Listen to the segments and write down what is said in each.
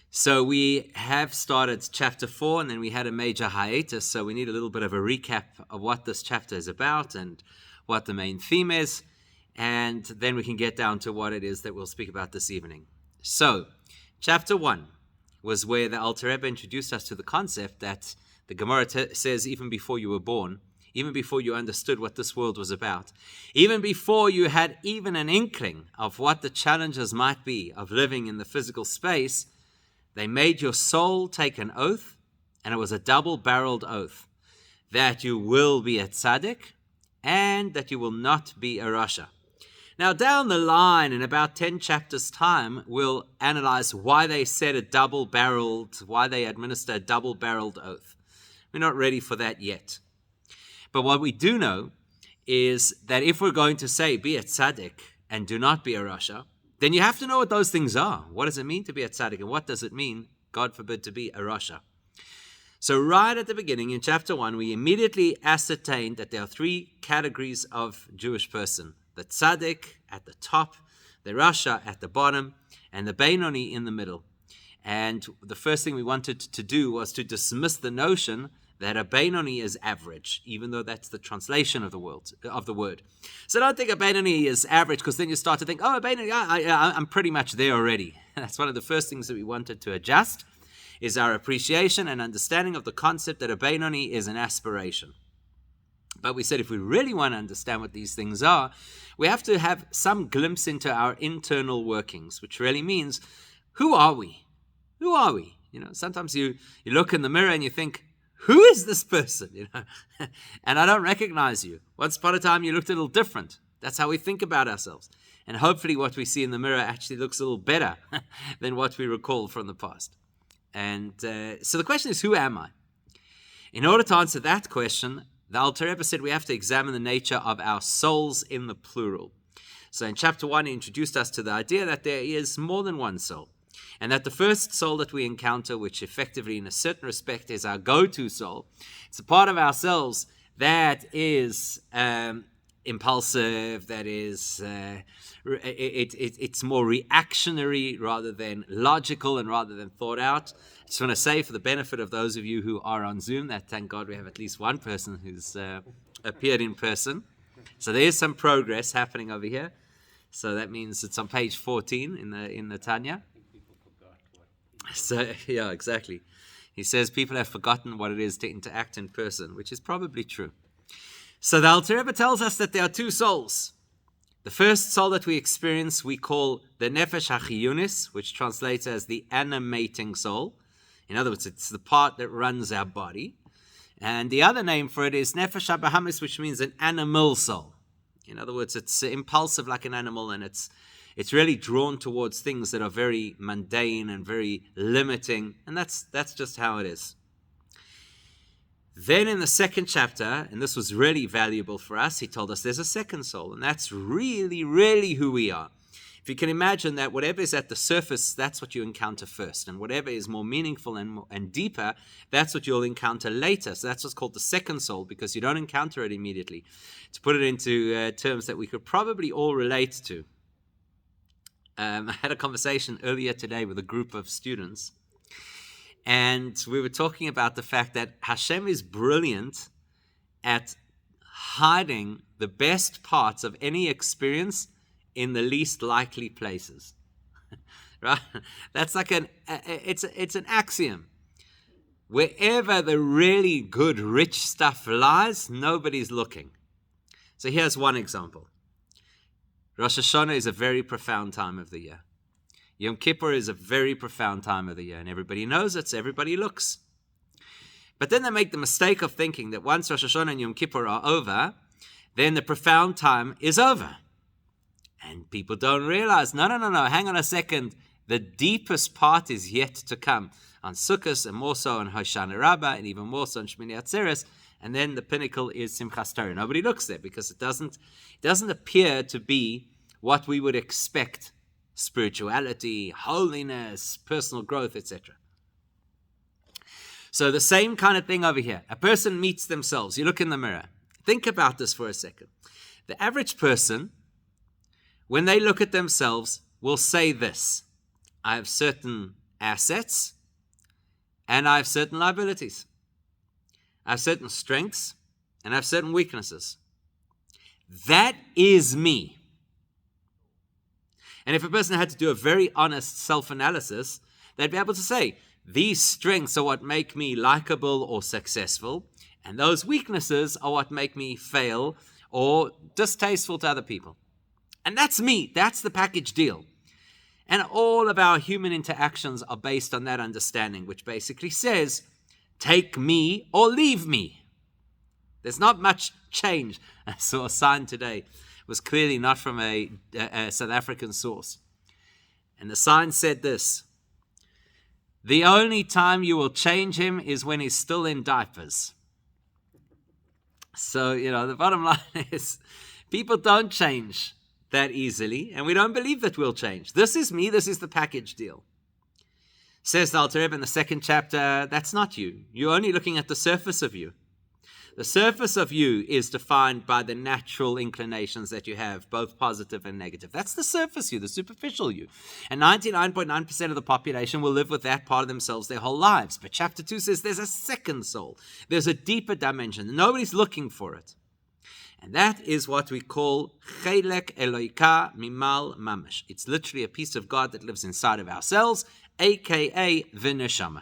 So we have started chapter 4, and then we had a major hiatus, so we need a little bit of a recap of what this chapter is about and what the main theme is, and then we can get down to what it is that we'll speak about this evening. So, chapter 1 was where the Alter Rebbe introduced us to the concept that the Gemara says even before you were born, even before you understood what this world was about, even before you had even an inkling of what the challenges might be of living in the physical space, they made your soul take an oath, and it was a double-barreled oath, that you will be a tzaddik and that you will not be a rasha. Now, down the line, in about 10 chapters' time, we'll analyze why they said a double-barreled, why they administer a double-barreled oath. We're not ready for that yet. But what we do know is that if we're going to say, be a tzaddik and do not be a rasha, then you have to know what those things are. What does it mean to be a tzaddik, and what does it mean, God forbid, to be a rasha? So right at the beginning, in chapter 1, we immediately ascertained that there are 3 categories of Jewish person. The tzaddik at the top, the rasha at the bottom, and the Beinoni in the middle. And the first thing we wanted to do was to dismiss the notion that a Beinoni is average, even though that's the translation of the word. So don't think a Beinoni is average, because then you start to think, oh, a Beinoni, I'm pretty much there already. That's one of the first things that we wanted to adjust, is our appreciation and understanding of the concept that a Beinoni is an aspiration. But we said if we really want to understand what these things are, we have to have some glimpse into our internal workings, which really means, who are we? Who are we? Sometimes you look in the mirror and you think, who is this person? And I don't recognize you. Once upon a time, you looked a little different. That's how we think about ourselves. And hopefully what we see in the mirror actually looks a little better than what we recall from the past. And so the question is, who am I? In order to answer that question, the Alter Rebbe said we have to examine the nature of our souls in the plural. So in chapter 1, he introduced us to the idea that there is more than one soul. And that the first soul that we encounter, which effectively in a certain respect is our go-to soul, it's a part of ourselves that is impulsive, that is, it's more reactionary rather than logical and rather than thought out. I just want to say, for the benefit of those of you who are on Zoom, that thank God we have at least one person who's appeared in person. So there is some progress happening over here. So that means it's on page 14 in the Tanya. So, yeah, exactly. He says people have forgotten what it is to interact in person, which is probably true. So the Alter Rebbe tells us that there are 2 souls. The first soul that we experience we call the Nefesh HaChiyunis, which translates as the animating soul. In other words, it's the part that runs our body. And the other name for it is Nefesh HaBahamis, which means an animal soul. In other words, it's impulsive like an animal, and it's really drawn towards things that are very mundane and very limiting, and that's just how it is. Then in the second chapter, and this was really valuable for us, he told us there's a second soul, and that's really, really who we are. If you can imagine that whatever is at the surface, that's what you encounter first, and whatever is more meaningful and deeper, that's what you'll encounter later. So that's what's called the second soul, because you don't encounter it immediately. To put it into terms that we could probably all relate to, I had a conversation earlier today with a group of students, and we were talking about the fact that Hashem is brilliant at hiding the best parts of any experience in the least likely places. Right? That's like it's an axiom. Wherever the really good, rich stuff lies, nobody's looking. So here's one example. Rosh Hashanah is a very profound time of the year. Yom Kippur is a very profound time of the year, and everybody knows it, so everybody looks. But then they make the mistake of thinking that once Rosh Hashanah and Yom Kippur are over, then the profound time is over. And people don't realize, no, hang on a second. The deepest part is yet to come on Sukkot, and more so on Hoshana Rabbah, and even more so on Shmini Atzeres. And then the pinnacle is Simchas Torah. Nobody looks there because it doesn't appear to be what we would expect: spirituality, holiness, personal growth, etc. So the same kind of thing over here. A person meets themselves. You look in the mirror. Think about this for a second. The average person, when they look at themselves, will say this: I have certain assets and I have certain liabilities. I have certain strengths and I have certain weaknesses. That is me. And if a person had to do a very honest self-analysis, they'd be able to say, these strengths are what make me likable or successful, and those weaknesses are what make me fail or distasteful to other people. And that's me. That's the package deal. And all of our human interactions are based on that understanding, which basically says, take me or leave me. There's not much change. I saw a sign today. It was clearly not from a South African source. And the sign said this: the only time you will change him is when he's still in diapers. So, the bottom line is people don't change that easily, and we don't believe that we'll change. This is me. This is the package deal. Says the Alter Rebbe in the second chapter, that's not you. You're only looking at the surface of you. The surface of you is defined by the natural inclinations that you have, both positive and negative. That's the surface you, the superficial you. And 99.9% of the population will live with that part of themselves their whole lives. But chapter 2 says there's a second soul. There's a deeper dimension. Nobody's looking for it. And that is what we call Chelek Eloika Mimal Mamash. It's literally a piece of God that lives inside of ourselves, a.k.a. the Neshama.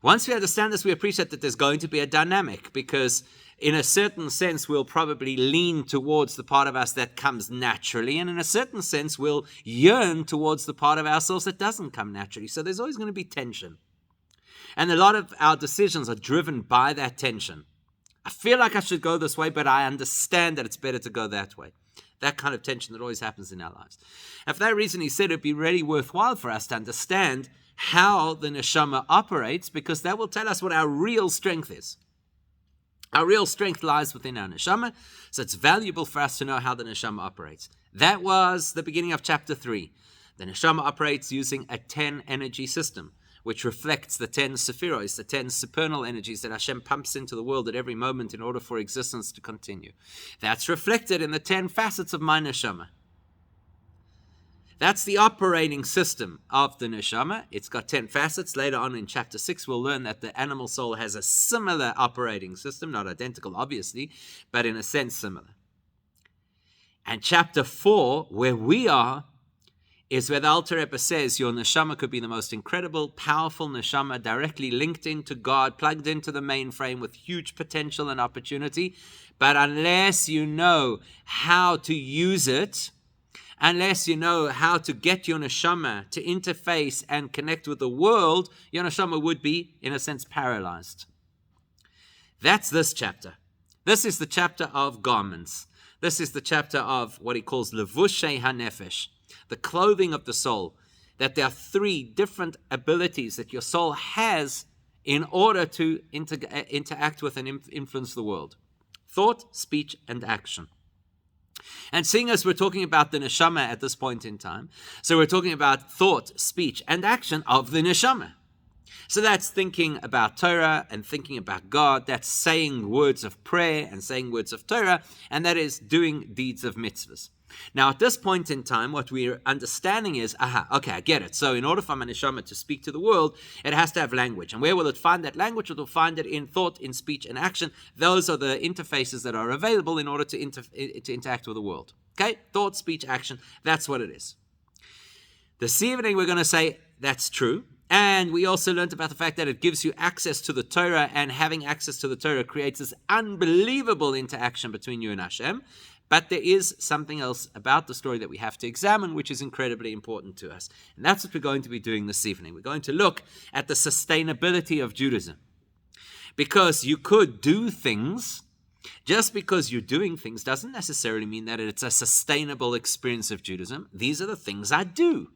Once we understand this, we appreciate that there's going to be a dynamic, because in a certain sense, we'll probably lean towards the part of us that comes naturally, and in a certain sense, we'll yearn towards the part of ourselves that doesn't come naturally. So there's always going to be tension. And a lot of our decisions are driven by that tension. I feel like I should go this way, but I understand that it's better to go that way. That kind of tension that always happens in our lives. And for that reason, he said it'd be really worthwhile for us to understand how the neshama operates, because that will tell us what our real strength is. Our real strength lies within our neshama, so it's valuable for us to know how the neshama operates. That was the beginning of chapter 3. The neshama operates using a 10 energy system, which reflects the 10 sephiros, the 10 supernal energies that Hashem pumps into the world at every moment in order for existence to continue. That's reflected in the 10 facets of my neshama. That's the operating system of the neshama. It's got 10 facets. Later on in chapter 6, we'll learn that the animal soul has a similar operating system, not identical, obviously, but in a sense similar. And chapter 4, where we are, is where the Alter Rebbe says your neshama could be the most incredible, powerful neshama, directly linked into God, plugged into the mainframe with huge potential and opportunity. But unless you know how to use it, unless you know how to get your neshama to interface and connect with the world, your neshama would be, in a sense, paralyzed. That's this chapter. This is the chapter of garments. This is the chapter of what he calls levushei hanefesh, the clothing of the soul, that there are 3 different abilities that your soul has in order to interact with and influence the world: thought, speech, and action. And seeing as we're talking about the neshama at this point in time, so we're talking about thought, speech, and action of the neshama. So that's thinking about Torah and thinking about God. That's saying words of prayer and saying words of Torah, and that is doing deeds of mitzvahs. Now, at this point in time, what we're understanding is, okay, I get it. So in order for my neshama to speak to the world, it has to have language. And where will it find that language? It will find it in thought, in speech, and action. Those are the interfaces that are available in order to interact with the world. Okay? Thought, speech, action. That's what it is. This evening, we're going to say that's true. And we also learned about the fact that it gives you access to the Torah, and having access to the Torah creates this unbelievable interaction between you and Hashem. But there is something else about the story that we have to examine, which is incredibly important to us. And that's what we're going to be doing this evening. We're going to look at the sustainability of Judaism. Because you could do things, just because you're doing things doesn't necessarily mean that it's a sustainable experience of Judaism. These are the things I do.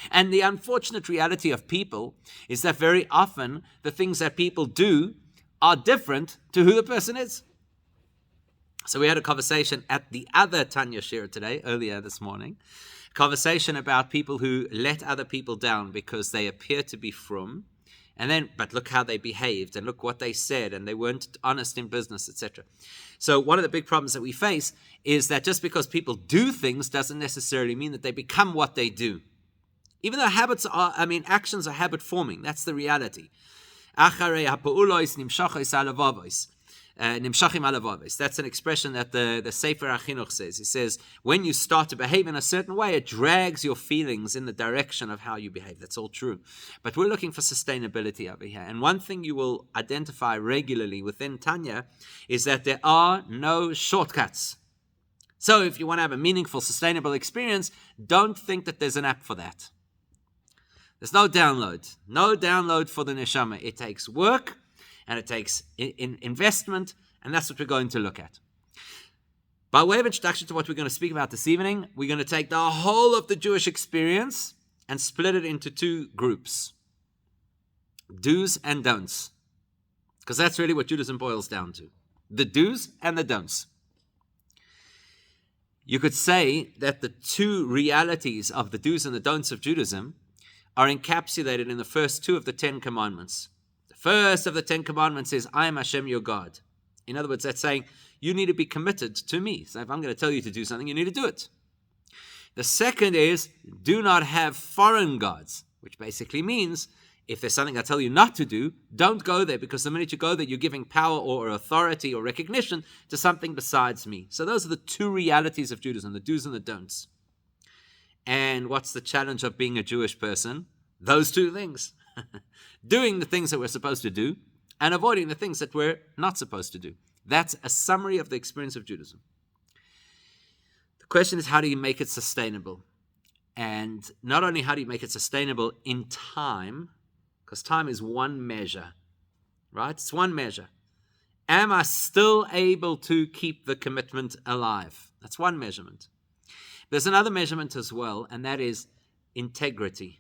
And the unfortunate reality of people is that very often the things that people do are different to who the person is. So we had a conversation at the other Tanya Shira today, earlier this morning, conversation about people who let other people down because they appear to be frum, but look how they behaved, and look what they said, and they weren't honest in business, etc. So one of the big problems that we face is that just because people do things doesn't necessarily mean that they become what they do. Even though actions are habit forming. That's the reality. Acharei ha'pa'ulos nimshachos alavavos. Nimshachim alavavos. That's an expression that the Sefer HaChinuch says. He says, when you start to behave in a certain way, it drags your feelings in the direction of how you behave. That's all true. But we're looking for sustainability over here. And one thing you will identify regularly within Tanya is that there are no shortcuts. So if you want to have a meaningful, sustainable experience, don't think that there's an app for that. There's no download. No download for the neshama. It takes work and it takes investment, and that's what we're going to look at. By way of introduction to what we're going to speak about this evening, we're going to take the whole of the Jewish experience and split it into two groups. Do's and don'ts. Because that's really what Judaism boils down to. The do's and the don'ts. You could say that the two realities of the do's and the don'ts of Judaism are encapsulated in the first two of the 10 commandments. The first of the 10 commandments is, I am Hashem your God. In other words, that's saying, you need to be committed to me. So if I'm going to tell you to do something, you need to do it. The second is, do not have foreign gods, which basically means, if there's something I tell you not to do, don't go there, because the minute you go there, you're giving power or authority or recognition to something besides me. So those are the two realities of Judaism, the do's and the don'ts. And what's the challenge of being a Jewish person? Those two things. Doing the things that we're supposed to do and avoiding the things that we're not supposed to do. That's a summary of the experience of Judaism. The question is, how do you make it sustainable? And not only how do you make it sustainable in time, because time is one measure, right? It's one measure. Am I still able to keep the commitment alive? That's one measurement. There's another measurement as well, and that is integrity.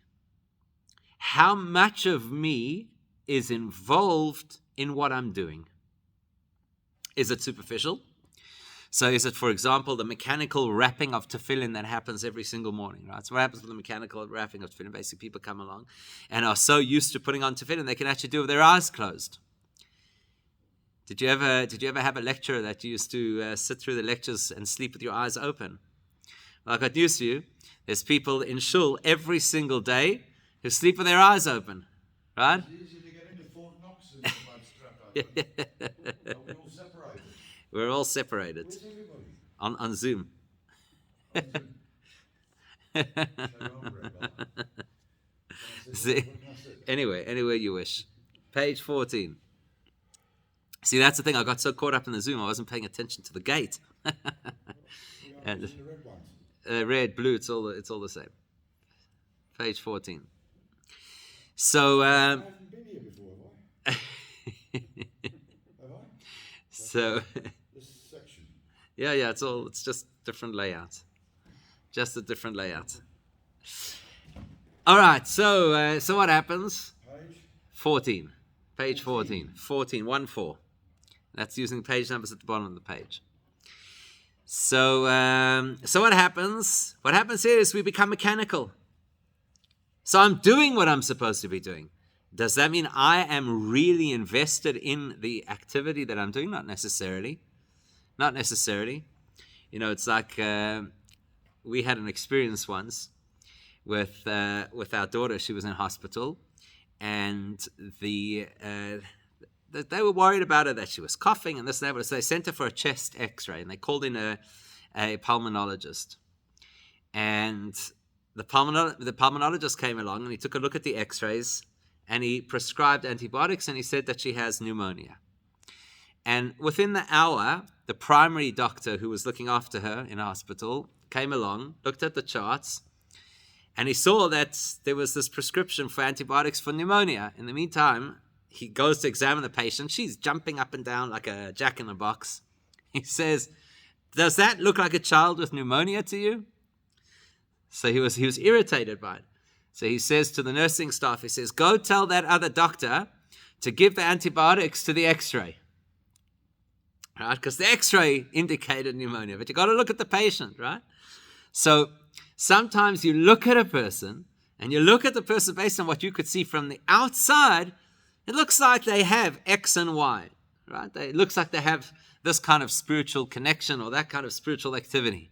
How much of me is involved in what I'm doing? Is it superficial? So is it, for example, the mechanical wrapping of tefillin that happens every single morning, right? So what happens with the mechanical wrapping of tefillin? Basically, people come along and are so used to putting on tefillin, they can actually do it with their eyes closed. Did you ever have a lecturer that used to sit through the lectures and sleep with your eyes open? Well, I got used to you. There's people in shul every single day who sleep with their eyes open, right? It's easy to get into Fort Knox and strap open. We're all separated. We're all separated. Where's everybody? On Zoom. See, anywhere you wish. Page 14. See, that's the thing. I got so caught up in the Zoom, I wasn't paying attention to the gate. And the red ones. red, blue, it's all the same. Page 14. So, I haven't been here before, have I? Have I? So, This section. yeah, it's just different layout. Just a different layout. All right, so what happens? Page? 14. Page 14. 14, 1-4. That's using page numbers at the bottom of the page. So what happens? What happens here is we become mechanical. So I'm doing what I'm supposed to be doing. Does that mean I am really invested in the activity that I'm doing? Not necessarily. Not necessarily. You know, it's like we had an experience once with our daughter. She was in hospital, and they were worried about her, that she was coughing and this and that, but so they sent her for a chest x-ray, and they called in a pulmonologist. And the pulmonologist came along, and he took a look at the x-rays, and he prescribed antibiotics, and he said that she has pneumonia. And within the hour, the primary doctor who was looking after her in hospital came along, looked at the charts, and he saw that there was this prescription for antibiotics for pneumonia. In the meantime, he goes to examine the patient. She's jumping up and down like a jack-in-the-box. He says, "Does that look like a child with pneumonia to you?" So he was irritated by it. So he says to the nursing staff, he says, "Go tell that other doctor to give the antibiotics to the x-ray." Right? Because the x-ray indicated pneumonia, but you got to look at the patient, right? So sometimes you look at a person, and you look at the person based on what you could see from the outside. It looks like they have X and Y, right? It looks like they have this kind of spiritual connection or that kind of spiritual activity.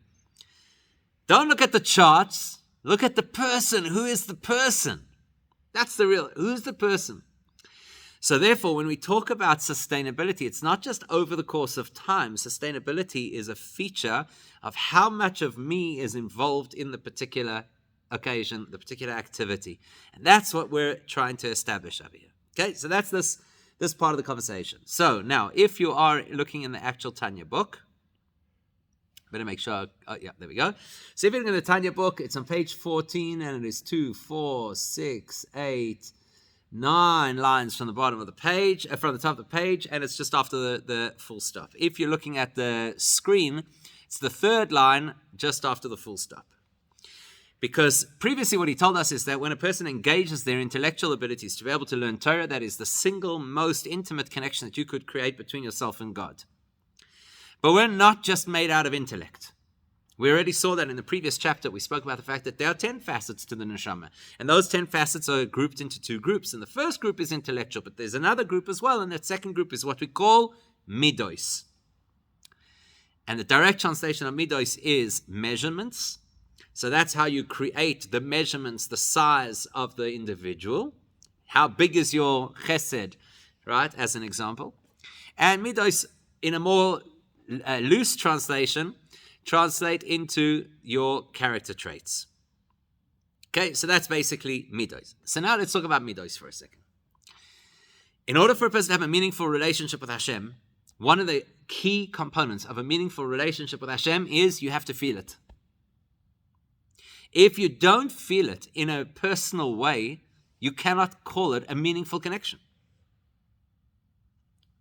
Don't look at the charts. Look at the person. Who is the person? That's the real, who's the person? So therefore, when we talk about sustainability, it's not just over the course of time. Sustainability is a feature of how much of me is involved in the particular occasion, the particular activity. And that's what we're trying to establish over here. Okay, so that's this part of the conversation. So now, if you are looking in the actual Tanya book, better make sure, there we go. So if you're looking at the Tanya book, it's on page 14, and it is 2, 4, 6, 8, 9 lines from the bottom of the page, from the top of the page, and it's just after the full stop. If you're looking at the screen, it's the third line just after the full stop. Because previously what he told us is that when a person engages their intellectual abilities to be able to learn Torah, that is the single most intimate connection that you could create between yourself and God. But we're not just made out of intellect. We already saw that in the previous chapter. We spoke about the fact that there are 10 facets to the neshama. And those 10 facets are grouped into 2 groups. And the first group is intellectual, but there's another group as well. And that second group is what we call Midos. And the direct translation of Midos is measurements. So that's how you create the measurements, the size of the individual. How big is your chesed, right, as an example. And Midos, in a more loose translation, translate into your character traits. Okay, so that's basically Midos. So now let's talk about Midos for a second. In order for a person to have a meaningful relationship with Hashem, one of the key components of a meaningful relationship with Hashem is you have to feel it. If you don't feel it in a personal way, you cannot call it a meaningful connection.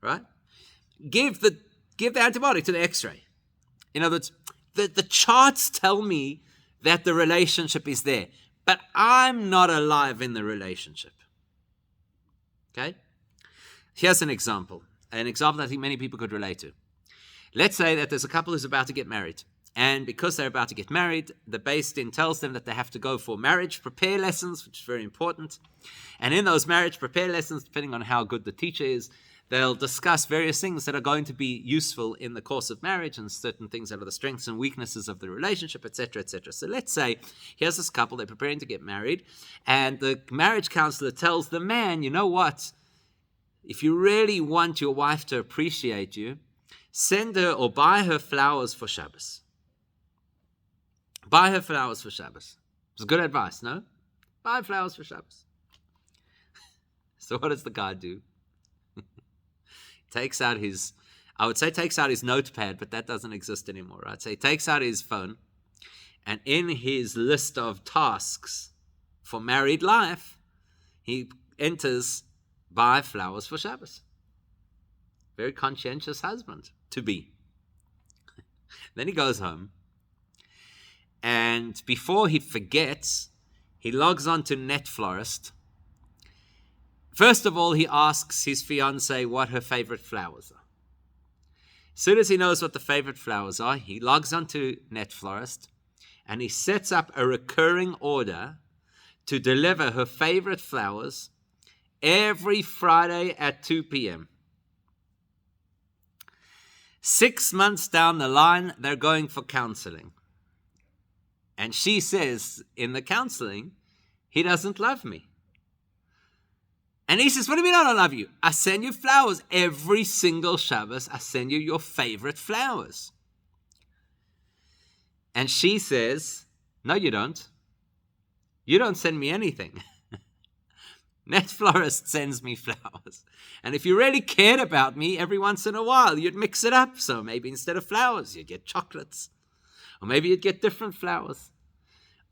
Right? Give the antibiotic to the x-ray. In other words, the charts tell me that the relationship is there, but I'm not alive in the relationship. Okay? Here's an example that I think many people could relate to. Let's say that there's a couple who's about to get married. And because they're about to get married, the Beis Din tells them that they have to go for marriage prepare lessons, which is very important. And in those marriage prepare lessons, depending on how good the teacher is, they'll discuss various things that are going to be useful in the course of marriage and certain things that are the strengths and weaknesses of the relationship, etc., etc. So let's say here's this couple, they're preparing to get married, and the marriage counselor tells the man, you know what? If you really want your wife to appreciate you, send her or buy her flowers for Shabbos. Buy her flowers for Shabbos. It's good advice, no? Buy flowers for Shabbos. So what does the guy do? Takes out his notepad, but that doesn't exist anymore, right? So he takes out his phone, and in his list of tasks for married life, he enters buy flowers for Shabbos. Very conscientious husband to be. Then he goes home, and before he forgets, he logs on to NetFlorist. First of all, he asks his fiancée what her favorite flowers are. As soon as he knows what the favorite flowers are, he logs on to NetFlorist, and he sets up a recurring order to deliver her favorite flowers every Friday at 2 p.m. 6 months down the line, they're going for counseling. And she says in the counseling, he doesn't love me. And he says, what do you mean I don't love you? I send you flowers every single Shabbos. I send you your favorite flowers. And she says, no, you don't. You don't send me anything. NetFlorist sends me flowers. And if you really cared about me, every once in a while, you'd mix it up. So maybe instead of flowers, you'd get chocolates. Or maybe you'd get different flowers.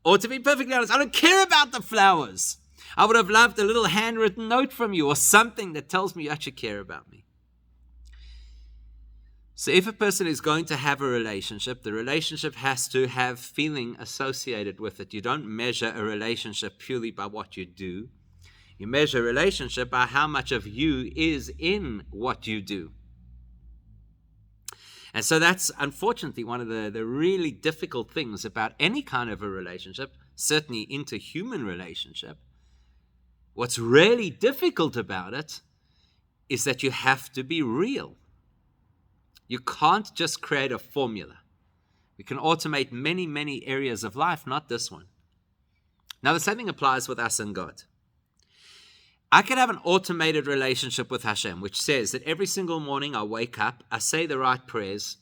Or to be perfectly honest, I don't care about the flowers. I would have loved a little handwritten note from you or something that tells me you actually care about me. So if a person is going to have a relationship, the relationship has to have feeling associated with it. You don't measure a relationship purely by what you do. You measure a relationship by how much of you is in what you do. And so that's unfortunately one of the really difficult things about any kind of a relationship, certainly interhuman relationship. What's really difficult about it is that you have to be real. You can't just create a formula. We can automate many, many areas of life, not this one. Now, the same thing applies with us and God. I could have an automated relationship with Hashem, which says that every single morning I wake up, I say the right prayers,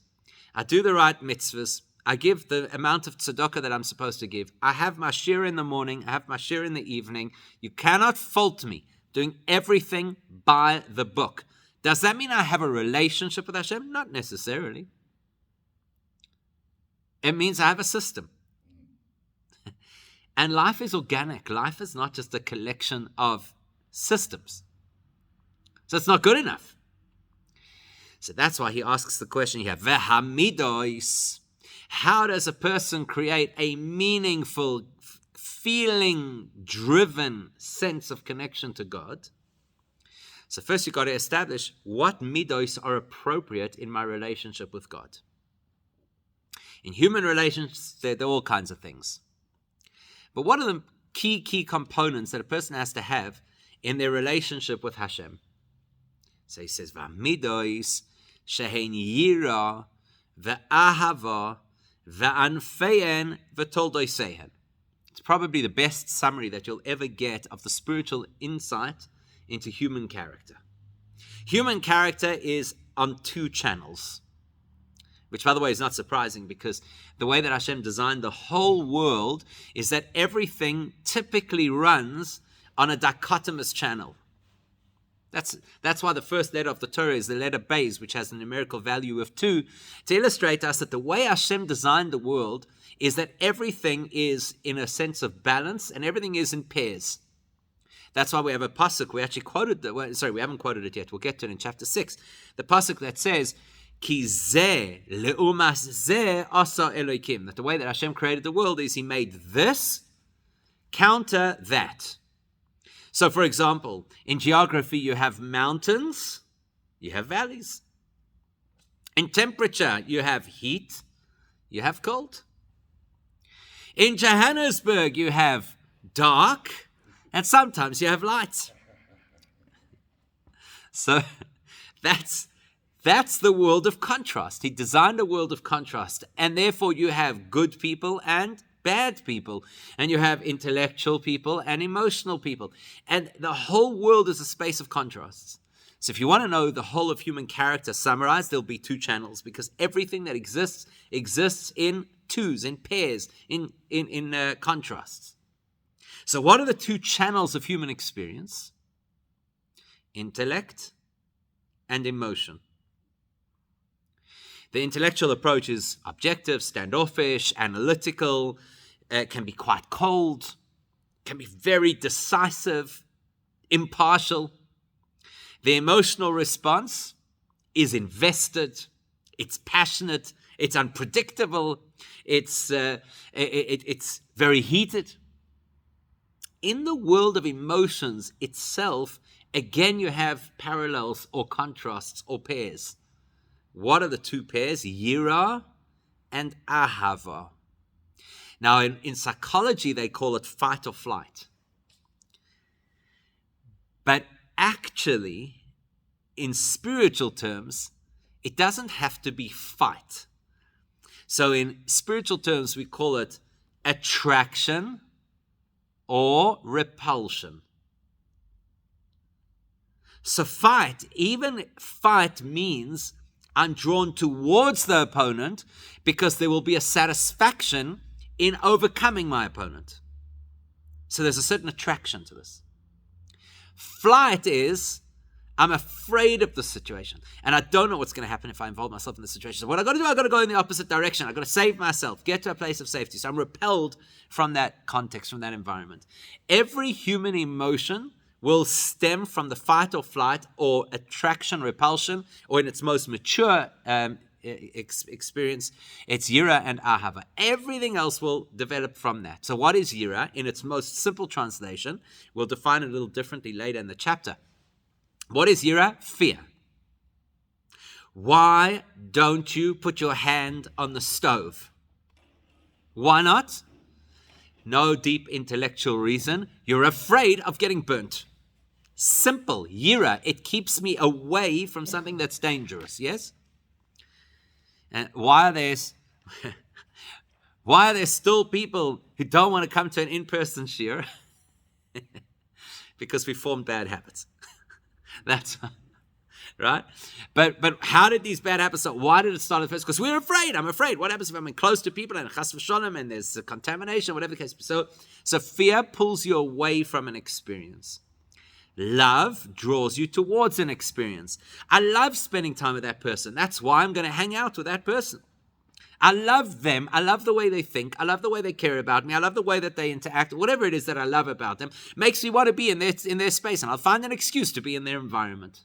I do the right mitzvahs, I give the amount of tzedakah that I'm supposed to give. I have my shir in the morning, I have my shir in the evening. You cannot fault me doing everything by the book. Does that mean I have a relationship with Hashem? Not necessarily. It means I have a system. And life is organic. Life is not just a collection of systems. So it's not good enough. So that's why he asks the question here, Midos. How does a person create a meaningful, feeling-driven sense of connection to God? So first you've got to establish what midos are appropriate in my relationship with God. In human relations, there are all kinds of things. But what are the key components that a person has to have in their relationship with Hashem? So he says, Midos shehen yira ve'ahava ve'anfeyen ve'toldoisehen. It's probably the best summary that you'll ever get of the spiritual insight into human character. Human character is on two channels, which, by the way, is not surprising because the way that Hashem designed the whole world is that everything typically runs on a dichotomous channel. That's why the first letter of the Torah is the letter Beis, which has a numerical value of 2, to illustrate to us that the way Hashem designed the world is that everything is in a sense of balance and everything is in pairs. That's why we have a pasuk. We actually quoted we haven't quoted it yet. We'll get to it in chapter 6. The pasuk that says, Ki zeh leumas zeh asa Elokim. That the way that Hashem created the world is He made this counter that. So, for example, in geography, you have mountains, you have valleys. In temperature, you have heat, you have cold. In Johannesburg, you have dark, and sometimes you have light. So that's the world of contrast. He designed a world of contrast, and therefore you have good people and bad people, and you have intellectual people and emotional people, and the whole world is a space of contrasts. So if you want to know the whole of human character summarized, there'll be 2 channels, because everything that exists in twos, in pairs, in contrasts. So what are the 2 channels of human experience? Intellect and emotion. The intellectual approach is objective, standoffish, analytical, can be quite cold, can be very decisive, impartial. The emotional response is invested, it's passionate, it's unpredictable, it's very heated. In the world of emotions itself, again you have parallels or contrasts or pairs. What are the 2 pairs? Yira and ahava. Now, in psychology, they call it fight or flight. But actually, in spiritual terms, it doesn't have to be fight. So in spiritual terms, we call it attraction or repulsion. So even fight means I'm drawn towards the opponent because there will be a satisfaction in overcoming my opponent. So there's a certain attraction to this. Flight is, I'm afraid of the situation, and I don't know what's going to happen if I involve myself in the situation. So what I've got to do, I've got to go in the opposite direction. I've got to save myself, get to a place of safety. So I'm repelled from that context, from that environment. Every human emotion will stem from the fight or flight or attraction, repulsion, or in its most mature experience, it's yira and ahava. Everything else will develop from that. So what is yira? In its most simple translation, we'll define it a little differently later in the chapter. What is yira? Fear. Why don't you put your hand on the stove? Why not? No deep intellectual reason. You're afraid of getting burnt. Simple. Yira. It keeps me away from something that's dangerous. Yes? And why Why are there still people who don't want to come to an in-person shir? Because we formed bad habits. That's right. But how did these bad habits start? Why did it start at first? Because we're afraid. I'm afraid. What happens if I'm close to people and chas v'sholem and there's contamination, whatever the case. So fear pulls you away from an experience. Love draws you towards an experience. I love spending time with that person. That's why I'm going to hang out with that person. I love them. I love the way they think. I love the way they care about me. I love the way that they interact. Whatever it is that I love about them makes me want to be in their space, and I'll find an excuse to be in their environment.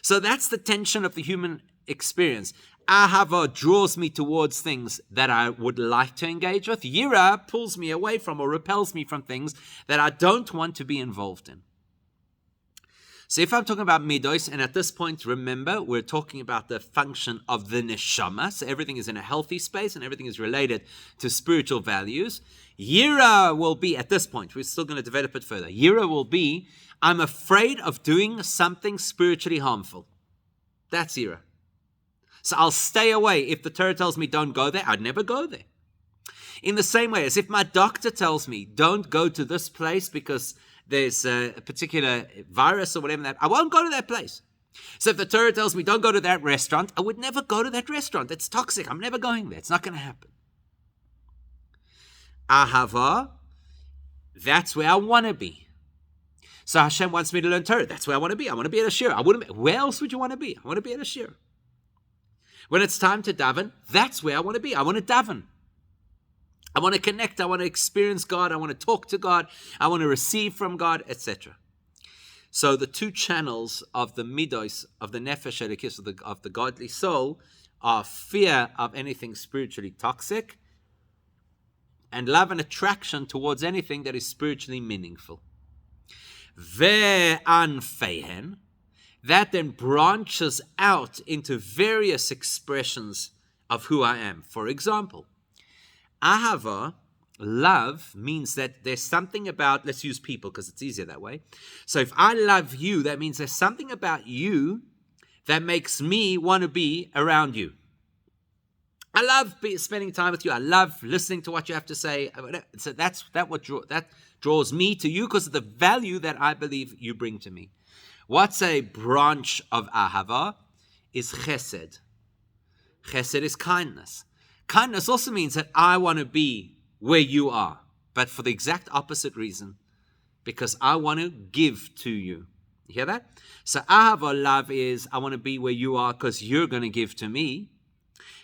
So that's the tension of the human experience. Ahava draws me towards things that I would like to engage with. Yira pulls me away from or repels me from things that I don't want to be involved in. So if I'm talking about Midos, and at this point, remember, we're talking about the function of the neshama. So everything is in a healthy space and everything is related to spiritual values. Yira will be, at this point, we're still going to develop it further. Yira will be, I'm afraid of doing something spiritually harmful. That's Yira. So I'll stay away. If the Torah tells me don't go there, I'd never go there. In the same way as if my doctor tells me don't go to this place because there's a particular virus or whatever, I won't go to that place. So if the Torah tells me don't go to that restaurant, I would never go to that restaurant. It's toxic. I'm never going there. It's not going to happen. Ahava, that's where I want to be. So Hashem wants me to learn Torah. That's where I want to be. I want to be at a shir. Where else would you want to be? I want to be at a shir. When it's time to daven, that's where I want to be. I want to daven. I want to connect. I want to experience God. I want to talk to God. I want to receive from God, etc. So the two channels of the Midos, of the Nefesh Elokis, of the godly soul, are fear of anything spiritually toxic and love and attraction towards anything that is spiritually meaningful. Ve'anfehen, that then branches out into various expressions of who I am. For example, Ahava, love, means that there's something about, let's use people because it's easier that way. So if I love you, that means there's something about you that makes me want to be around you. I love spending time with you. I love listening to what you have to say. So that draws me to you because of the value that I believe you bring to me. What's a branch of Ahava? Is chesed. Chesed is kindness. Kindness also means that I want to be where you are, but for the exact opposite reason, because I want to give to you. You hear that? So Ahava, love, is I want to be where you are because you're going to give to me.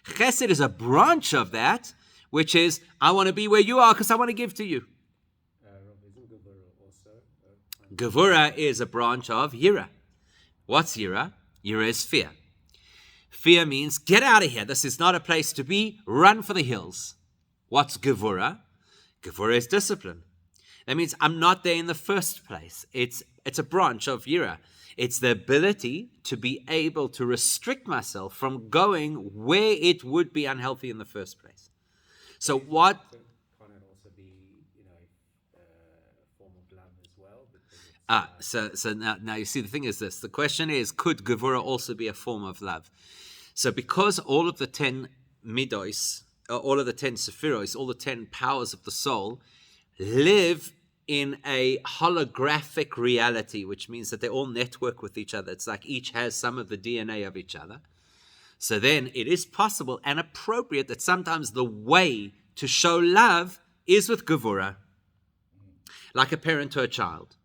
Chesed is a branch of that, which is I want to be where you are because I want to give to you. Gevura is a branch of Yira. What's Yira? Yira is fear. Fear means, get out of here. This is not a place to be. Run for the hills. What's Gevura? Gevura is discipline. That means I'm not there in the first place. It's a branch of Yira. It's the ability to be able to restrict myself from going where it would be unhealthy in the first place. So what... Can it also be, a form of love as well? So now you see, the thing is this. The question is, could Gevura also be a form of love? So because all of the 10 Midos, all of the 10 Sephiros, all the 10 powers of the soul live in a holographic reality, which means that they all network with each other. It's like each has some of the DNA of each other. So then it is possible and appropriate that sometimes the way to show love is with Gevura, like a parent to a child.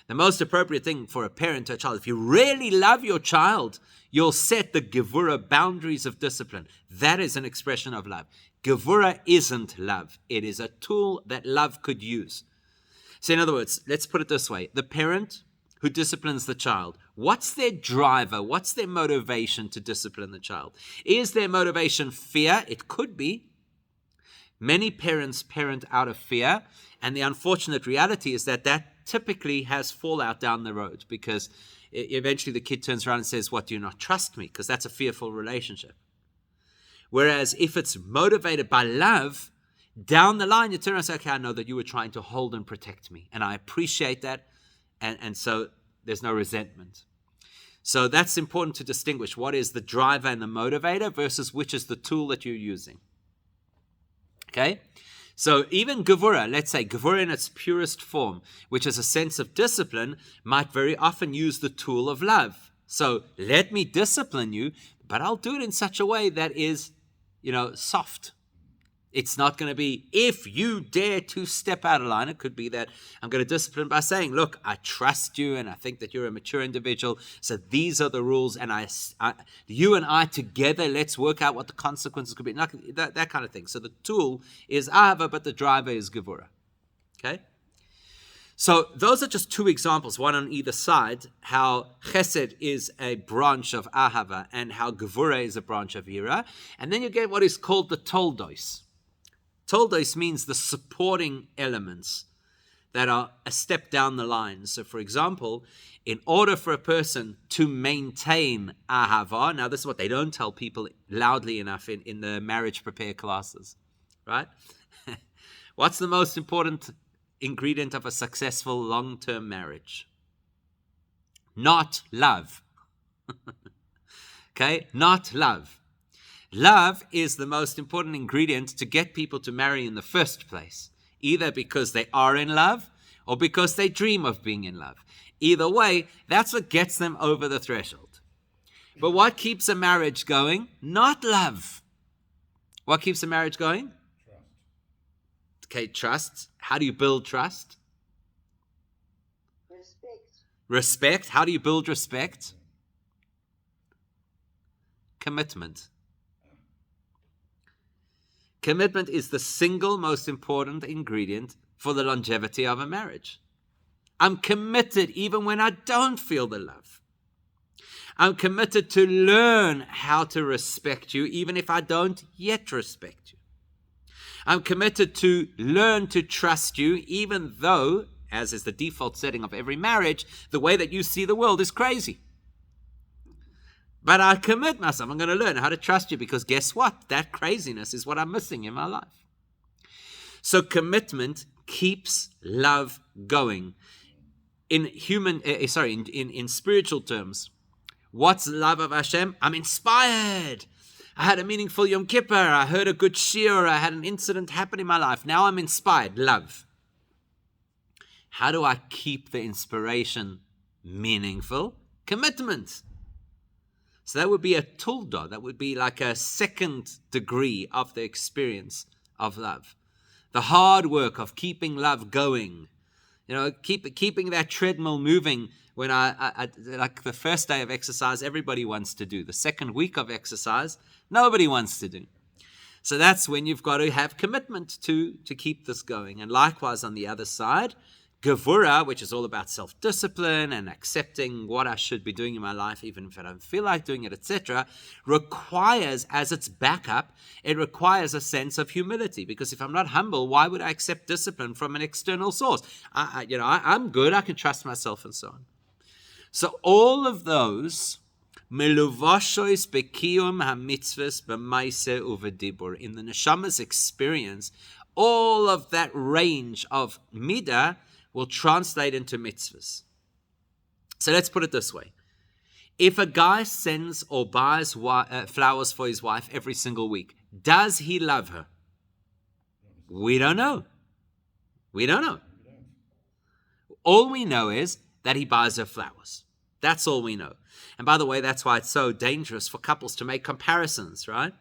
The most appropriate thing for a parent to a child, if you really love your child, you'll set the Gevura boundaries of discipline. That is an expression of love. Gevura isn't love. It is a tool that love could use. So in other words, let's put it this way. The parent who disciplines the child, what's their driver? What's their motivation to discipline the child? Is their motivation fear? It could be. Many parents parent out of fear, and the unfortunate reality is that typically has fallout down the road, because eventually the kid turns around and says, what, do you not trust me? Because that's a fearful relationship. Whereas if it's motivated by love, down the line you turn around and say, okay, I know that you were trying to hold and protect me, and I appreciate that, and so there's no resentment. So that's important to distinguish. What is the driver and the motivator versus which is the tool that you're using? Okay? So even Gevurah, let's say Gevurah in its purest form, which is a sense of discipline, might very often use the tool of love. So let me discipline you, but I'll do it in such a way that is, soft. It's not going to be, if you dare to step out of line. It could be that I'm going to discipline by saying, look, I trust you and I think that you're a mature individual. So these are the rules, and you and I together, let's work out what the consequences could be. That kind of thing. So the tool is ahava, but the driver is gevurah. Okay? So those are just two examples, one on either side, how chesed is a branch of ahava and how gevurah is a branch of yira. And then you get what is called the toldos. Toldos means the supporting elements that are a step down the line. So, for example, in order for a person to maintain ahava, now this is what they don't tell people loudly enough in the marriage prepare classes, right? What's the most important ingredient of a successful long-term marriage? Not love. Okay? Not love. Love is the most important ingredient to get people to marry in the first place, either because they are in love or because they dream of being in love. Either way, that's what gets them over the threshold. But what keeps a marriage going? Not love. What keeps a marriage going? Trust. Okay, trust. How do you build trust? Respect. How do you build respect? Commitment. Commitment is the single most important ingredient for the longevity of a marriage. I'm committed even when I don't feel the love. I'm committed to learn how to respect you even if I don't yet respect you. I'm committed to learn to trust you even though, as is the default setting of every marriage, the way that you see the world is crazy. But I commit myself. I'm going to learn how to trust you because guess what? That craziness is what I'm missing in my life. So commitment keeps love going. In spiritual terms, what's love of Hashem? I'm inspired. I had a meaningful Yom Kippur. I heard a good shiur. I had an incident happen in my life. Now I'm inspired. Love. How do I keep the inspiration meaningful? Commitment. So that would be a Toldos. That would be like a second degree of the experience of love. The hard work of keeping love going. Keeping that treadmill moving. When I like the first day of exercise, everybody wants to do. The second week of exercise, nobody wants to do. So that's when you've got to have commitment to keep this going. And likewise on the other side, Gevurah, which is all about self-discipline and accepting what I should be doing in my life, even if I don't feel like doing it, etc., requires, as its backup, it requires a sense of humility. Because if I'm not humble, why would I accept discipline from an external source? I'm good, I can trust myself, and so on. So all of those, meluvoshois bekiyum hamitzvos b'maaseh uvedibur, in the neshama's experience, all of that range of midah will translate into mitzvahs. So let's put it this way. If a guy sends or buys flowers for his wife every single week, does he love her? We don't know. We don't know. All we know is that he buys her flowers. That's all we know. And by the way, that's why it's so dangerous for couples to make comparisons, right?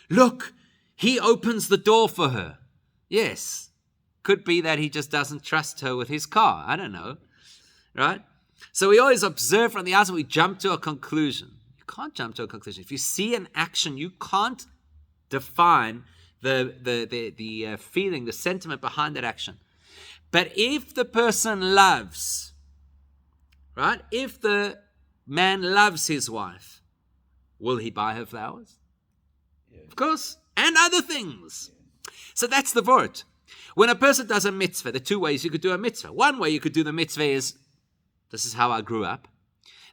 Look, he opens the door for her. Yes. Could be that he just doesn't trust her with his car. I don't know. Right? So we always observe from the outside, we jump to a conclusion. You can't jump to a conclusion. If you see an action, you can't define the feeling, the sentiment behind that action. But if the person loves, right? If the man loves his wife, will he buy her flowers? Yes. Of course. And other things. Yes. So that's the word. When a person does a mitzvah, there are two ways you could do a mitzvah. One way you could do the mitzvah is, this is how I grew up.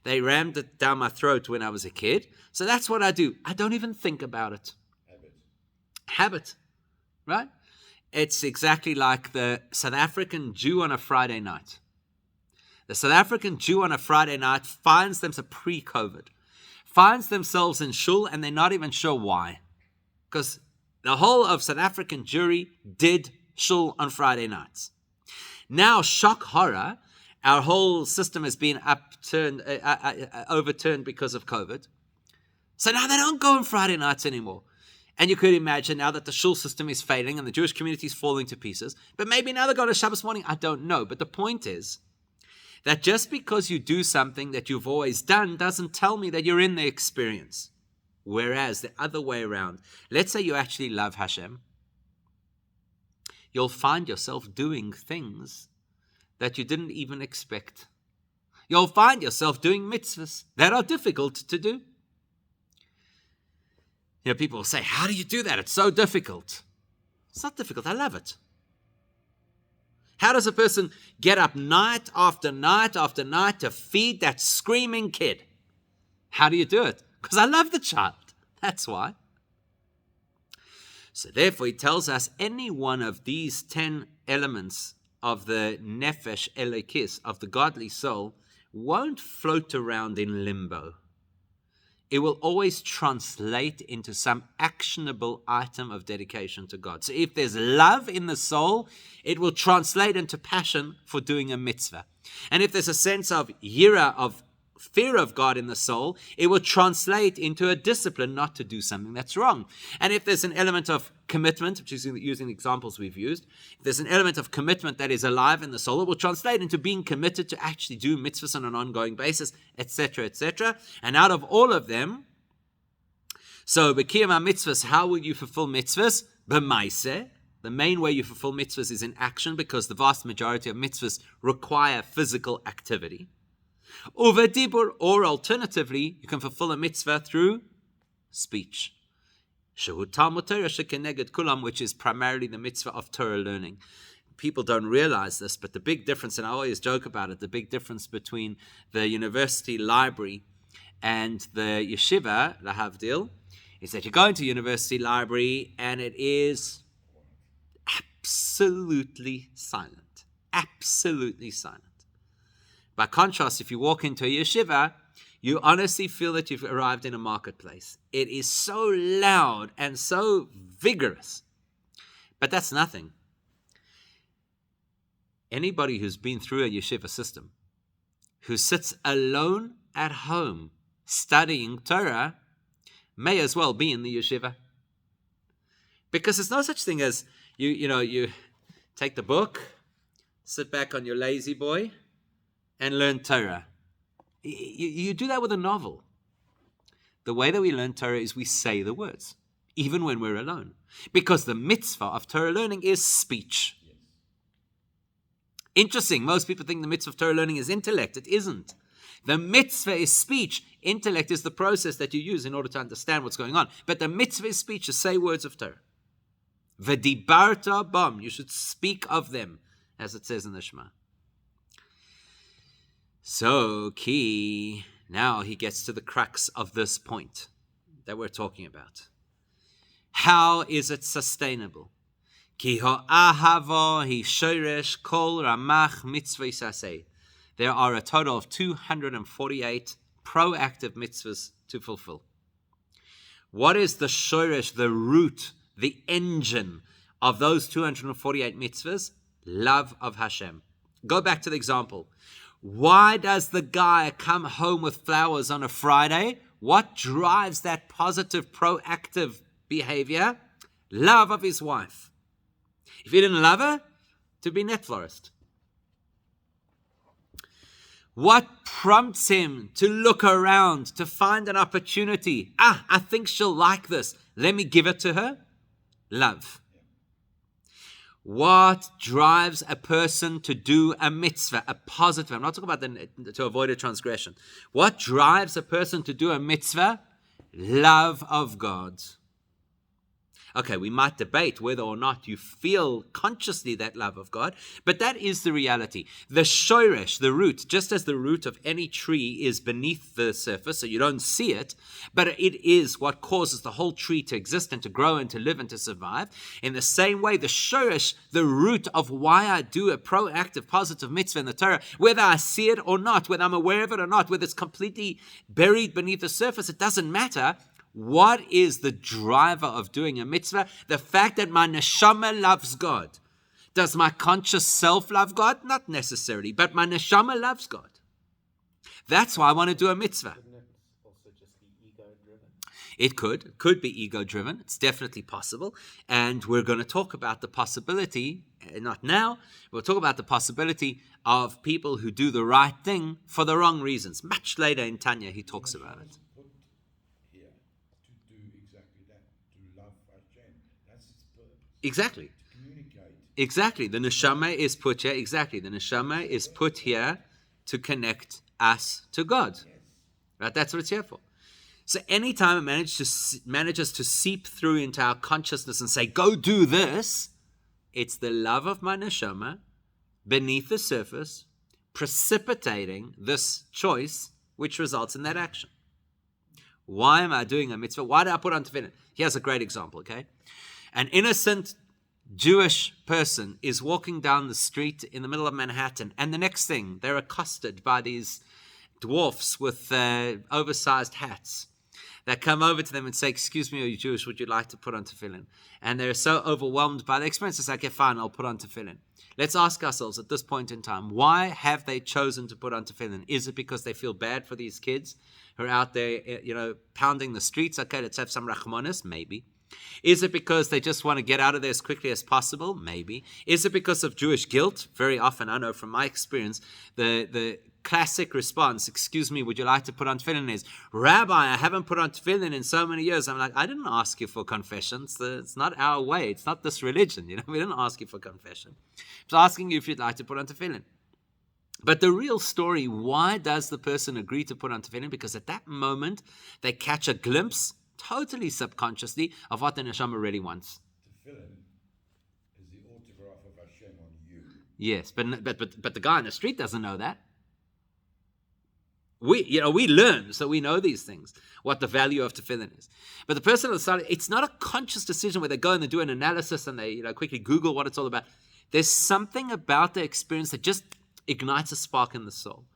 They rammed it down my throat when I was a kid. So that's what I do. I don't even think about it. Habit. Right? It's exactly like the South African Jew on a Friday night. The South African Jew on a Friday night finds themselves pre-COVID, finds themselves in shul and they're not even sure why. Because The whole of South African Jewry did shul on Friday nights. Now, shock horror, our whole system has been overturned because of COVID. So now they don't go on Friday nights anymore. And you could imagine now that the shul system is failing and the Jewish community is falling to pieces. But maybe now they go to Shabbos morning. I don't know. But the point is that just because you do something that you've always done doesn't tell me that you're in the experience. Whereas the other way around, let's say you actually love Hashem, you'll find yourself doing things that you didn't even expect. You'll find yourself doing mitzvahs that are difficult to do. You know, people will say, how do you do that? It's so difficult. It's not difficult. I love it. How does a person get up night after night after night to feed that screaming kid? How do you do it? Because I love the child. That's why. So therefore, he tells us any one of these 10 elements of the nefesh elekis, of the godly soul, won't float around in limbo. It will always translate into some actionable item of dedication to God. So if there's love in the soul, it will translate into passion for doing a mitzvah. And if there's a sense of yira, of fear of God in the soul, it will translate into a discipline not to do something that's wrong. And if there's an element of commitment, which is using the examples we've used, if there's an element of commitment that is alive in the soul, it will translate into being committed to actually do mitzvahs on an ongoing basis, etc., etc. And out of all of them, so b'kiyam mitzvahs, how will you fulfill mitzvahs? B'maiseh. The main way you fulfill mitzvahs is in action, because the vast majority of mitzvahs require physical activity. Uvedibur, or alternatively, you can fulfill a mitzvah through speech. Shehu Talmud Torah shekeneged kulam, which is primarily the mitzvah of Torah learning. People don't realize this, but the big difference, and I always joke about it, the big difference between the university library and the yeshiva, lahavdil, is that you go into university library and it is absolutely silent. Absolutely silent. By contrast, if you walk into a yeshiva, you honestly feel that you've arrived in a marketplace. It is so loud and so vigorous. But that's nothing. Anybody who's been through a yeshiva system, who sits alone at home studying Torah, may as well be in the yeshiva. Because there's no such thing as, you take the book, sit back on your lazy boy, and learn Torah. You do that with a novel. The way that we learn Torah is we say the words, even when we're alone. Because the mitzvah of Torah learning is speech. Yes. Interesting, most people think the mitzvah of Torah learning is intellect. It isn't. The mitzvah is speech. Intellect is the process that you use in order to understand what's going on. But the mitzvah is speech, to say words of Torah. V'dibarta bam, you should speak of them, as it says in the Shema. So, now he gets to the crux of this point that we're talking about. How is it sustainable? Ki ha'ahava hi shoresh kol ramach mitzvah saseh. There are a total of 248 proactive mitzvahs to fulfill. What is the shoresh, the root, the engine of those 248 mitzvahs? Love of Hashem. Go back to the example. Why does the guy come home with flowers on a Friday? What drives that positive, proactive behavior? Love of his wife. If he didn't love her, to be net florist. What prompts him to look around, to find an opportunity? I think she'll like this. Let me give it to her. Love. What drives a person to do a mitzvah, a positive? I'm not talking about to avoid a transgression. What drives a person to do a mitzvah? Love of God. Okay, we might debate whether or not you feel consciously that love of God, but that is the reality. The shoresh, the root, just as the root of any tree is beneath the surface, so you don't see it, but it is what causes the whole tree to exist and to grow and to live and to survive. In the same way, the shoresh, the root of why I do a proactive, positive mitzvah in the Torah, whether I see it or not, whether I'm aware of it or not, whether it's completely buried beneath the surface, it doesn't matter. What is the driver of doing a mitzvah? The fact that my neshama loves God. Does my conscious self love God? Not necessarily, but my neshama loves God. That's why I want to do a mitzvah. Couldn't it also just be ego-driven? It could be ego-driven. It's definitely possible. And we're going to talk about the possibility, not now, we'll talk about the possibility of people who do the right thing for the wrong reasons. Much later in Tanya, he talks about it. Put here to do exactly that, to love Hashem. That's its purpose. Exactly. To communicate. Exactly. The neshama is put here. Exactly. The neshama is put here to connect us to God. Yes. Right? That's what it's here for. So anytime it manages to seep through into our consciousness and say, go do this, it's the love of my neshama beneath the surface precipitating this choice which results in that action. Why am I doing a mitzvah? Why did I put on tefillin? Here's a great example, okay? An innocent Jewish person is walking down the street in the middle of Manhattan, and the next thing, they're accosted by these dwarfs with oversized hats that come over to them and say, excuse me, are you Jewish? Would you like to put on tefillin? And they're so overwhelmed by the experience, it's like, okay, fine, I'll put on tefillin. Let's ask ourselves at this point in time, why have they chosen to put on tefillin? Is it because they feel bad for these kids who are out there, pounding the streets? Okay, let's have some rachmanis, maybe. Is it because they just want to get out of there as quickly as possible? Maybe. Is it because of Jewish guilt? Very often, I know from my experience, the classic response, excuse me, would you like to put on tefillin, is, Rabbi, I haven't put on tefillin in so many years. I'm like, I didn't ask you for confession. It's not our way. It's not this religion. We didn't ask you for confession. I was asking you if you'd like to put on tefillin. But the real story, why does the person agree to put on tefillin? Because at that moment, they catch a glimpse, totally subconsciously, of what the neshama really wants. Tefillin is the autograph of Hashem on you. Yes, but the guy on the street doesn't know that. We learn, so we know these things, what the value of tefillin is. But the person on the side, it's not a conscious decision where they go and they do an analysis and they quickly Google what it's all about. There's something about the experience that just ignites a spark in the soul.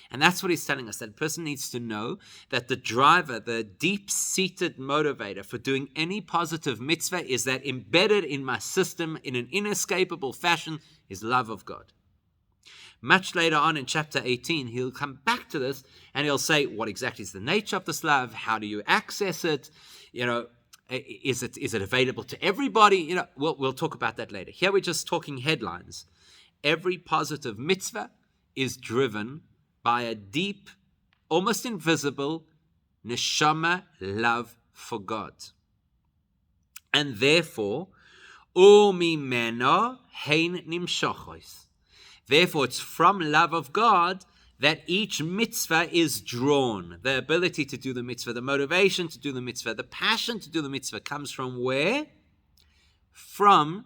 And that's what he's telling us, that a person needs to know that the driver, the deep-seated motivator for doing any positive mitzvah is that embedded in my system in an inescapable fashion is love of God. Much later on in chapter 18, he'll come back to this and he'll say, what exactly is the nature of this love? How do you access it? Is it available to everybody? We'll talk about that later. Here we're just talking headlines. Every positive mitzvah is driven by a deep, almost invisible neshama love for God. And therefore, umimeno hein nimshochos. Therefore, it's from love of God that each mitzvah is drawn. The ability to do the mitzvah, the motivation to do the mitzvah, the passion to do the mitzvah comes from where? From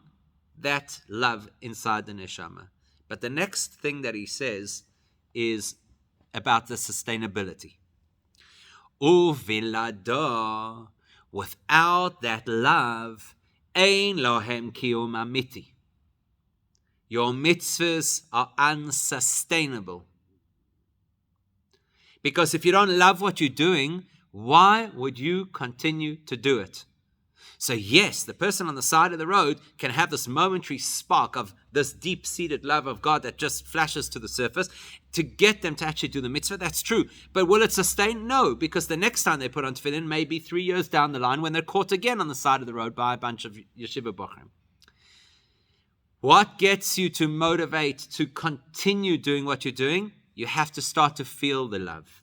that love inside the neshama. But the next thing that he says is about the sustainability. Uvilado, without that love, ein lohem kiyum amiti. Your mitzvahs are unsustainable. Because if you don't love what you're doing, why would you continue to do it? So yes, the person on the side of the road can have this momentary spark of this deep-seated love of God that just flashes to the surface to get them to actually do the mitzvah. That's true. But will it sustain? No, because the next time they put on tefillin may be 3 years down the line when they're caught again on the side of the road by a bunch of yeshiva bochrim. What gets you to motivate to continue doing what you're doing? You have to start to feel the love.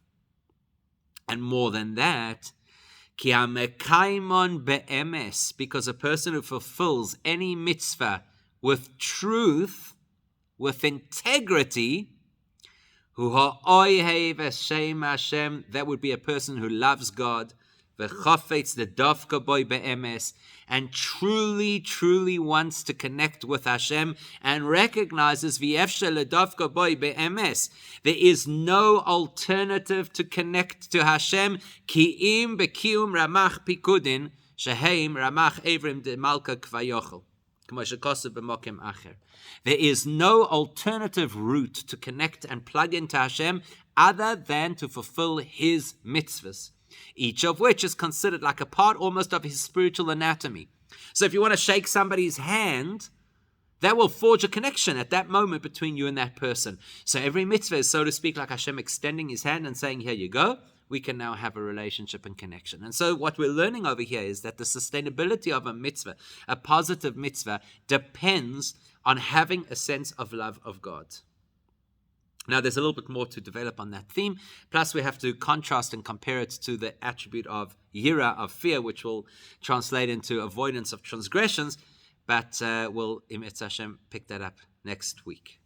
And more than that, because a person who fulfills any mitzvah with truth, with integrity, that would be a person who loves God, and truly wants to connect with Hashem and recognizes there is no alternative to connect to Hashem. There is no alternative route to connect and plug into Hashem other than to fulfill His mitzvahs. each of which is considered like a part almost of his spiritual anatomy. So if you want to shake somebody's hand, that will forge a connection at that moment between you and that person. So every mitzvah is, so to speak, like Hashem extending his hand and saying, here you go. We can now have a relationship and connection. And so what we're learning over here is that the sustainability of a mitzvah, a positive mitzvah, depends on having a sense of love of God. Now, there's a little bit more to develop on that theme. Plus, we have to contrast and compare it to the attribute of yira, of fear, which will translate into avoidance of transgressions. But we'll, Im Etz Hashem, pick that up next week.